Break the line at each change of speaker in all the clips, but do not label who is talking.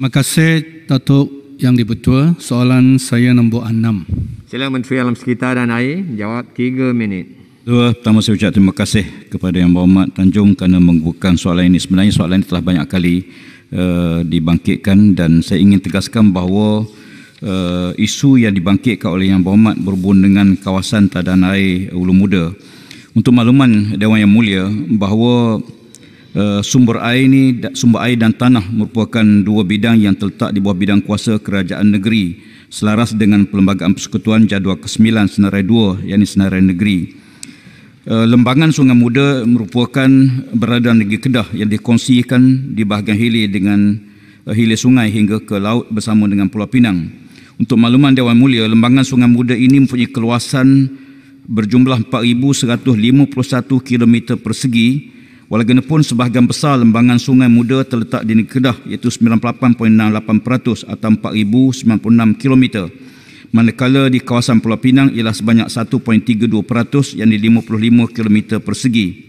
Terima kasih Datuk Yang di-Pertua. Soalan saya nombor 6.
Sila Menteri Alam Sekitar dan Air jawab 3 minit.
Pertama saya ucap terima kasih kepada Yang Berhormat Tanjung kerana membukakan soalan ini. Sebenarnya soalan ini telah banyak kali dibangkitkan dan saya ingin tegaskan bahawa isu yang dibangkitkan oleh Yang Berhormat berhubung dengan kawasan tadan air Ulu Muda. Untuk makluman Dewan Yang Mulia bahawa sumber air dan tanah merupakan dua bidang yang terletak di bawah bidang kuasa kerajaan negeri selaras dengan Perlembagaan Persekutuan Jadual ke-9 Senarai 2 yakni Senarai Negeri. Lembangan Sungai Muda merupakan berada negeri Kedah yang dikongsikan di bahagian hilir dengan hilir sungai hingga ke laut bersama dengan Pulau Pinang. Untuk makluman Dewan Mulia, lembangan Sungai Muda ini mempunyai keluasan berjumlah 4,151 km persegi. Walaupun sebahagian besar lembangan Sungai Muda terletak di negeri Kedah iaitu 98.68% atau 4,096 km. Manakala di kawasan Pulau Pinang ialah sebanyak 1.32% yang di 55 km persegi.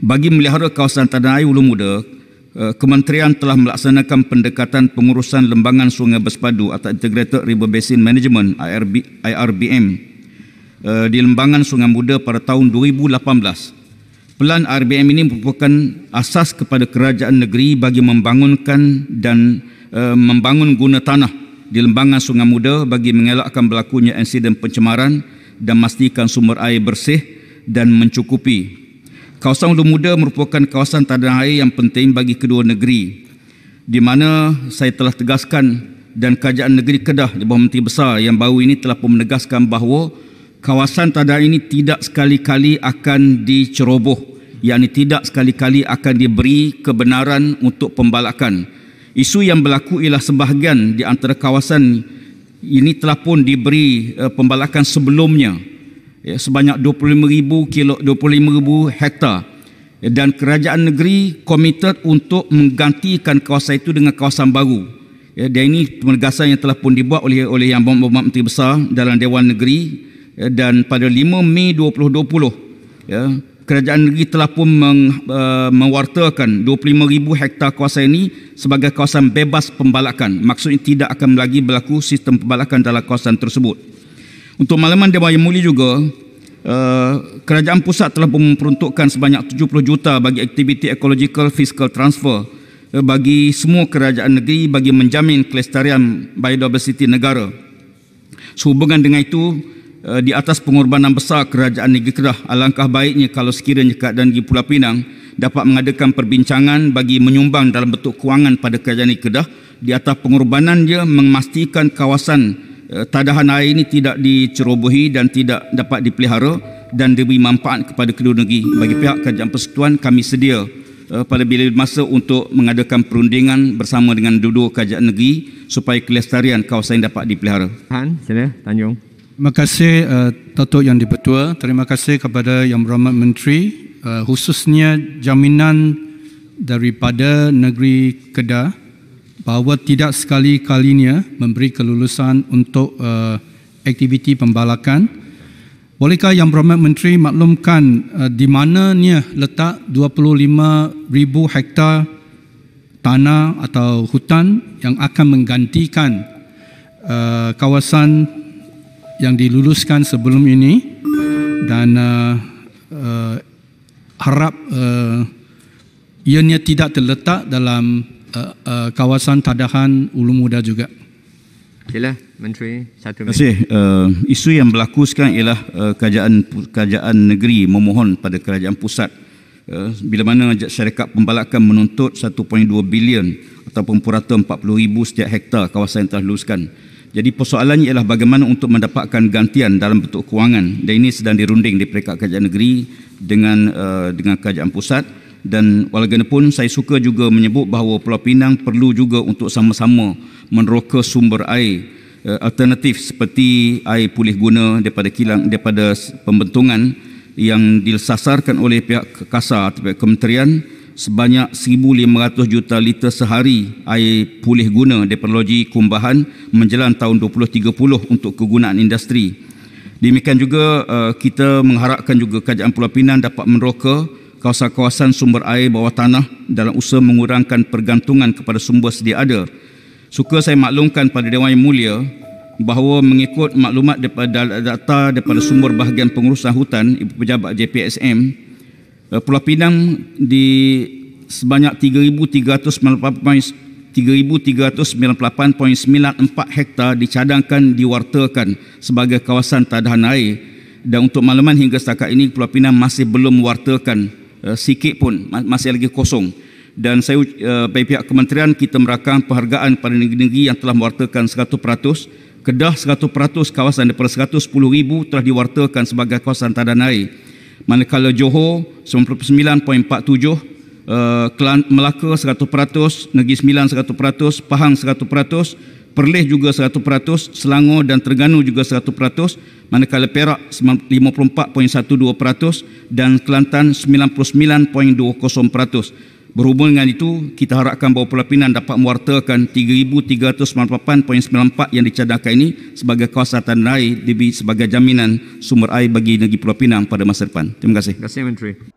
Bagi memelihara kawasan tadan air Ulu Muda, Kementerian telah melaksanakan pendekatan pengurusan lembangan sungai bersepadu atau Integrated River Basin Management IRBM di lembangan Sungai Muda pada tahun 2018. Pelan RBM ini merupakan asas kepada kerajaan negeri bagi membangunkan dan membangun guna tanah di lembangan Sungai Muda bagi mengelakkan berlakunya insiden pencemaran dan memastikan sumber air bersih dan mencukupi. Kawasan Ulu Muda merupakan kawasan tadan air yang penting bagi kedua negeri, di mana saya telah tegaskan dan Kerajaan Negeri Kedah di bawah Menteri Besar yang baru ini telah pun menegaskan bahawa kawasan tadan ini tidak sekali-kali akan diceroboh, yakni tidak sekali-kali akan diberi kebenaran untuk pembalakan. Isu yang berlaku ialah sebahagian di antara kawasan ini telah pun diberi pembalakan sebelumnya, sebanyak 25,000 hektar, dan kerajaan negeri komited untuk menggantikan kawasan itu dengan kawasan baru. Dan ini penegasan yang telah pun dibuat oleh Yang Berhormat Menteri Besar dalam Dewan Negeri. Dan pada 5 Mei 2020 kerajaan negeri telah pun mewartakan 25,000 hektar kawasan ini sebagai kawasan bebas pembalakan. Maksudnya tidak akan lagi berlaku sistem pembalakan dalam kawasan tersebut. Untuk makluman Dewan Yang Mulia juga, kerajaan pusat telah memperuntukkan sebanyak 70 juta bagi aktiviti ecological fiscal transfer bagi semua kerajaan negeri bagi menjamin kelestarian biodiversiti negara. Sehubungan dengan itu, di atas pengorbanan besar kerajaan negeri Kedah, alangkah baiknya kalau sekiranya keadaan di Pulau Pinang dapat mengadakan perbincangan bagi menyumbang dalam bentuk kewangan pada kerajaan negeri Kedah di atas pengorbanan dia memastikan kawasan tadahan air ini tidak dicerobohi dan tidak dapat dipelihara dan diberi manfaat kepada kedua negeri. Bagi pihak Kerajaan Persekutuan, kami sedia pada bila masa untuk mengadakan perundingan bersama dengan dua-dua kerajaan negeri supaya kelestarian kawasan ini dapat dipelihara.
Sila Tanjung.
Terima kasih Datuk Yang di-Pertua. Terima kasih kepada Yang Berhormat Menteri, khususnya jaminan daripada negeri Kedah bahawa tidak sekali-kalinya memberi kelulusan untuk aktiviti pembalakan. Bolehkah Yang Berhormat Menteri maklumkan di mananya letak 25,000 hektar tanah atau hutan yang akan menggantikan kawasan yang diluluskan sebelum ini, dan harap ianya tidak terletak dalam kawasan tadahan Ulu Muda juga.
Sila Menteri, 1 minit.
Terima kasih. Isu yang berlaku sekarang ialah kerajaan negeri memohon pada kerajaan pusat bila mana syarikat pembalakan menuntut 1.2 bilion ataupun purata 40,000 setiap hektar kawasan yang telah diluluskan. Jadi persoalannya ialah bagaimana untuk mendapatkan gantian dalam bentuk kewangan, dan ini sedang dirunding di peringkat kerajaan negeri dengan kerajaan pusat. Dan walaupun saya suka juga menyebut bahawa Pulau Pinang perlu juga untuk sama-sama meneroka sumber air alternatif seperti air pulih guna daripada pembentungan yang disasarkan oleh pihak KASA atau pihak kementerian sebanyak 1,500 juta liter sehari air pulih guna daripada loji kumbahan menjelang tahun 2030 untuk kegunaan industri. Demikian juga kita mengharapkan juga kerajaan Pulau Pinang dapat meneroka kawasan-kawasan sumber air bawah tanah dalam usaha mengurangkan pergantungan kepada sumber sedia ada. Suka saya maklumkan pada Dewan Yang Mulia bahawa mengikut maklumat daripada data daripada sumber bahagian pengurusan hutan Ibu Pejabat JPSM, Pulau Pinang di sebanyak 3,398.94 hektar dicadangkan diwartakan sebagai kawasan tadahan air, dan untuk makluman hingga setakat ini Pulau Pinang masih belum mewartakan sikit pun, masih lagi kosong. Dan saya bagi pihak kementerian kita merakam penghargaan pada negeri-negeri yang telah mewartakan 100%. Kedah 100% kawasan daripada 110,000 telah diwartakan sebagai kawasan tadahan air. Manakala Johor 99.47%, Melaka 100%, Negeri Sembilan 100%, Pahang 100%, Perlis juga 100%, Selangor dan Terengganu juga 100%, manakala Perak 54.12% dan Kelantan 99.20%. Berhubung dengan itu, kita harapkan bahawa Pulau Pinang dapat mewartakan 3,398.94 yang dicadangkan ini sebagai kawasan tadahan air sebagai jaminan sumber air bagi negeri Pulau Pinang pada masa depan. Terima kasih.
Terima kasih Menteri.